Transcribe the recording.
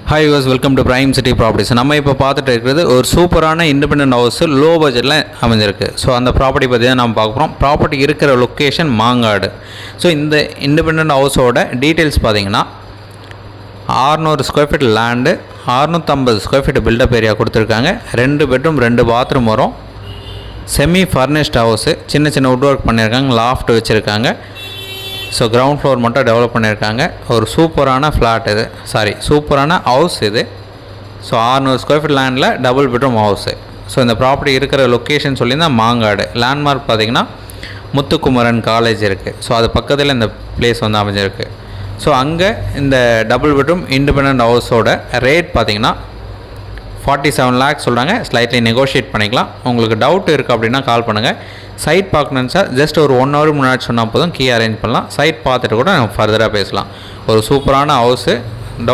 Hi use welcome to prime city properties. நம்ம இப்போ பார்த்துட்டு இருக்கிறது ஒரு சூப்பரான இண்டிபெண்டன்ட் ஹவுஸ் லோ பட்ஜெட்டில் அமைஞ்சிருக்கு. ஸோ அந்த ப்ராப்பர்ட்டி பற்றி தான் நம்ம பார்க்க போகிறோம். ப்ராப்பர்ட்டி இருக்கிற லொக்கேஷன் மாங்காடு. ஸோ இந்த இண்டிபெண்டன்ட் ஹவுஸோட டீட்டெயில்ஸ் பார்த்தீங்கன்னா 600 square feet land, 650 square feet built up area கொடுத்துருக்காங்க. 2 பெட்ரூம் 2 பாத்ரூம் வரும். செமி ஃபர்னிஷ்ட் ஹவுஸு, சின்ன சின்ன வுட் ஒர்க் பண்ணியிருக்காங்க, லாஃப்ட் வச்சுருக்காங்க. ஸோ கிரவுண்ட் ஃப்ளோர் மட்டும் டெவலப் பண்ணியிருக்காங்க. ஒரு சூப்பரான ஃப்ளாட் இது, சூப்பரான ஹவுஸ் இது. ஸோ 600 ஸ்கொயர் ஃபீட் லேண்டில் டபுள் பெட்ரூம் ஹவுஸு. ஸோ இந்த ப்ராப்பர்ட்டி இருக்கிற லொக்கேஷன் சொல்லியிருந்தால் மாங்காடு. லேண்ட்மார்க் பார்த்திங்கன்னா முத்துக்குமரன் காலேஜ் இருக்குது. ஸோ அது பக்கத்தில் இந்த பிளேஸ் வந்து அமைஞ்சிருக்கு. ஸோ அங்கே இந்த டபுள் பெட்ரூம் இண்டிபெண்டன்ட் ஹவுஸோட ரேட் பார்த்திங்கன்னா 47 lakhs சொல்கிறாங்க. ஸ்லைட்லி நெகோஷியேட் பண்ணிக்கலாம். உங்களுக்கு டவுட் இருக்குது அப்படின்னா கால் பண்ணுங்கள். சைட் பார்க்கணுன்னு சார் ஜஸ்ட் ஒரு 1 hour முன்னாடி சொன்னால் போதும், கீ அரேஞ்ச் பண்ணலாம். சைட் பார்த்துட்டு கூட நம்ம ஃபர்தராக பேசலாம். ஒரு சூப்பரான ஹவுஸு,